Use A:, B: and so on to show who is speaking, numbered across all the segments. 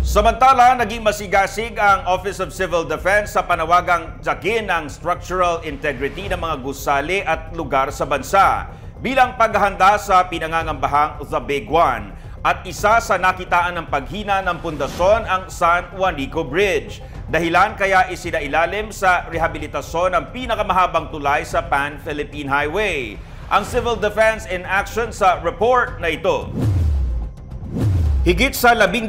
A: Samantala, naging masigasig ang Office of Civil Defense sa panawagang tiyakin ang structural integrity ng mga gusali at lugar sa bansa bilang paghahanda sa pinangangambahang The Big One. At isa sa nakitaan ng paghina ng pundasyon ang San Juanico Bridge. Dahilan kaya isinailalim sa rehabilitasyon ng pinakamahabang tulay sa Pan-Philippine Highway. Ang Civil Defense in action sa report na ito. Higit sa 12,000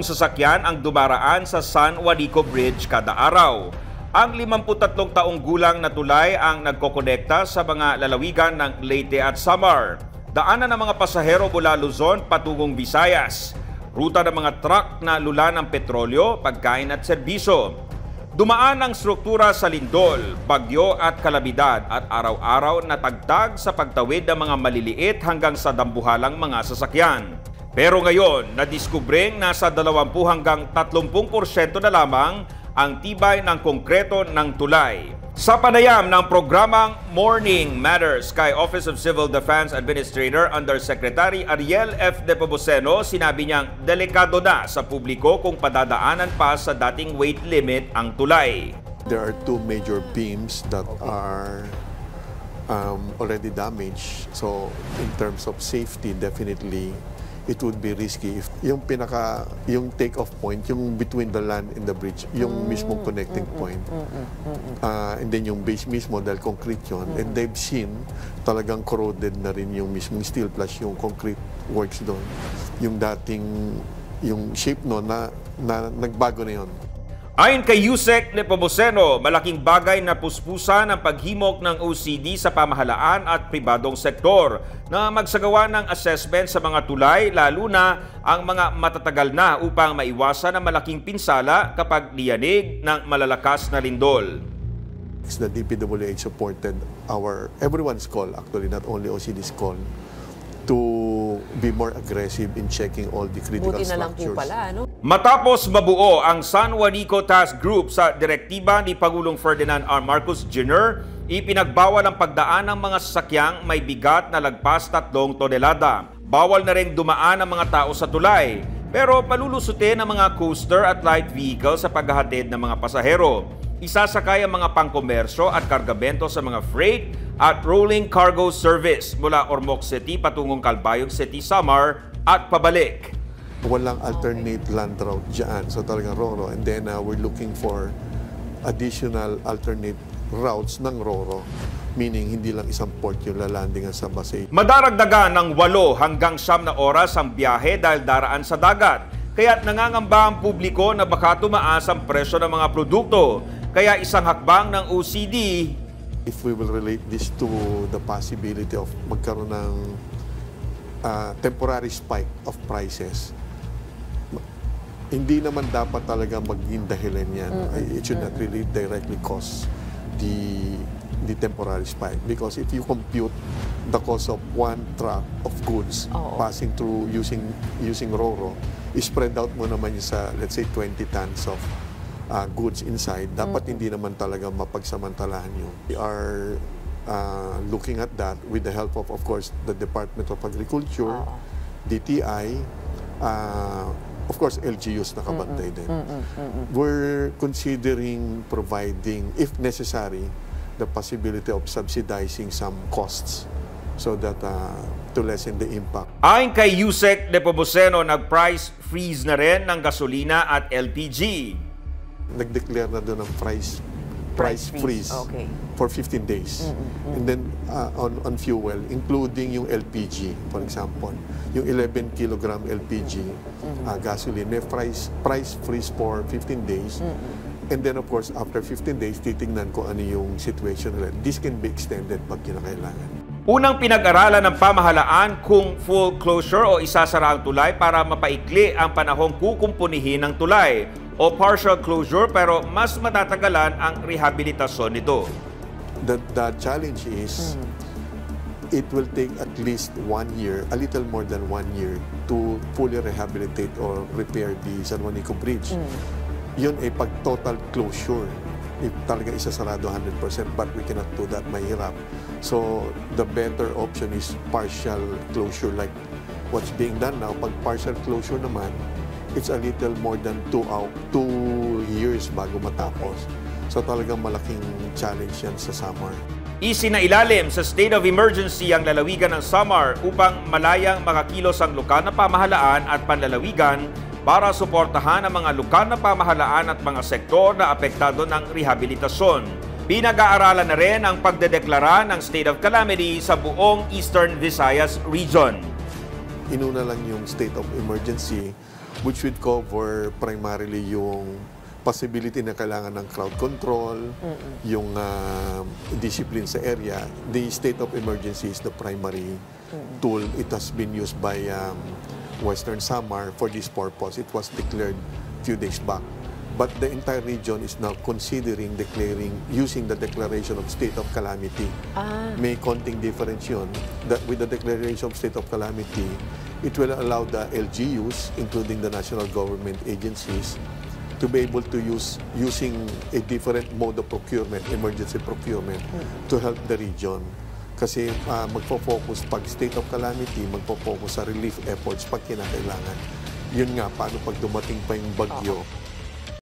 A: sasakyan ang dumaraan sa San Juanico Bridge kada araw. Ang 53 taong gulang na tulay ang nagkokonekta sa mga lalawigan ng Leyte at Samar. Daanan ng mga pasahero mula Luzon patungong Visayas. Ruta ng mga truck na lula ng petrolyo, pagkain at serbisyo. Dumaan ang struktura sa lindol, bagyo at kalamidad at araw-araw natagtag sa pagtawid ng mga maliliit hanggang sa dambuhalang mga sasakyan. Pero ngayon, nadiskubreng nasa 20 hanggang 30% na lamang ang tibay ng konkreto ng tulay. Sa panayam ng programang Morning Matters kay Office of Civil Defense Administrator Undersecretary Ariel F. Nepomuceno, sinabi niyang delikado na sa publiko kung padadaanan pa sa dating weight limit ang tulay.
B: There are two major beams that are already damaged. So in terms of safety, definitely it would be risky if yung take-off point, yung between the land and the bridge, yung mismong connecting point. And then yung base mismo, dahil concrete yun. And they've seen talagang corroded na rin yung mismong steel plus yung concrete works doon. Yung dating, yung shape no, na nagbago na yun.
A: Ayon kay Yusek Nepomuceno, malaking bagay na puspusan ang paghimok ng OCD sa pamahalaan at pribadong sektor na magsagawa ng assessment sa mga tulay, lalo na ang mga matatagal na upang maiwasan ang malaking pinsala kapag liyanig ng malalakas na lindol.
B: The DPWH supported everyone's call, actually not only OCD's call, to be more aggressive in checking all the critical
C: Buti na lang po
B: structures.
C: pala, ano?
A: Matapos mabuo ang San Juanico Task Group sa direktiba ni Pangulong Ferdinand R. Marcos Jr., ipinagbawal ang pagdaan ng mga sasakyang may bigat na lagpas 3 tonelada. Bawal na rin dumaan ang mga tao sa tulay, pero palulusutin ang mga coaster at light vehicle sa paghahatid ng mga pasahero. Isasakay ang mga pangkomersyo at kargamento sa mga freight at rolling cargo service mula Ormoc City patungong Calbayog City, Samar at pabalik.
B: Walang alternate land route dyan. So talagang Roro. And then we're looking for additional alternate routes ng Roro. Meaning hindi lang isang port yung lalandingan sa Basay.
A: Madaragdagan ng 8 hanggang 9 na oras ang biyahe dahil daraan sa dagat. Kaya't nangangamba ang publiko na baka tumaas ang presyo ng mga produkto. Kaya isang hakbang ng OCD.
B: If we will relate this to the possibility of magkaroon ng temporary spike of prices, hindi naman dapat talaga maging dahilan yan. It should not really directly cause the temporary spike. Because if you compute the cost of one truck of goods passing through using Roro, spread out mo naman yun sa, let's say, 20 tons of goods inside, dapat hindi naman talaga mapagsamantalahan yun. We are looking at that with the help of course, the Department of Agriculture, DTI, of course, LGUs nakabantay din. We're considering providing, if necessary, the possibility of subsidizing some costs so that to lessen the impact.
A: Ayon kay Yusek Nepomuceno, nag-price freeze na rin ng gasolina at LPG.
B: Nag-declare na doon ng price freeze for 15 days. And then on fuel, including yung LPG, for example, yung 11 kilogram LPG gasoline, may price freeze for 15 days. And then of course, after 15 days, titingnan ko ano yung situation nila. This can be extended pag kinakailangan.
A: Unang pinag-aralan ng pamahalaan kung full closure o isasara ang tulay para mapaikli ang panahong kukumpunihin ng tulay o partial closure pero mas matatagalan ang rehabilitasyon nito.
B: The challenge is it will take at least 1 year, a little more than 1 year to fully rehabilitate or repair the San Juanico Bridge. Yun ay pag total closure. If talaga isasarado 100%, but we cannot do that, mahirap. So the better option is partial closure like what's being done now. Pag partial closure naman, it's a little more than 2 years bago matapos. So talagang malaking challenge yan sa Samar.
A: Isinailalim sa state of emergency ang lalawigan ng Samar upang malayang makakilos ang lokal na pamahalaan at panlalawigan para suportahan ang mga lokal na pamahalaan at mga sektor na apektado ng rehabilitasyon. Pinag-aaralan na rin ang pagdedeklara ng state of calamity sa buong Eastern Visayas region.
B: Inuna lang yung state of emergency, which would cover primarily yung possibility na kailangan ng crowd control, yung discipline sa area. The state of emergency is the primary tool. It has been used by Western Samar for this purpose. It was declared few days back. But the entire region is now considering using the declaration of state of calamity. May konting difference yun. That with the declaration of state of calamity, it will allow the LGUs, including the national government agencies, to be able to using a different mode of procurement, emergency procurement, to help the region. Kasi magpo-focus pag state of calamity, magpo-focus sa relief efforts pag kinakailangan. Yun nga, paano pag dumating pa yung bagyo,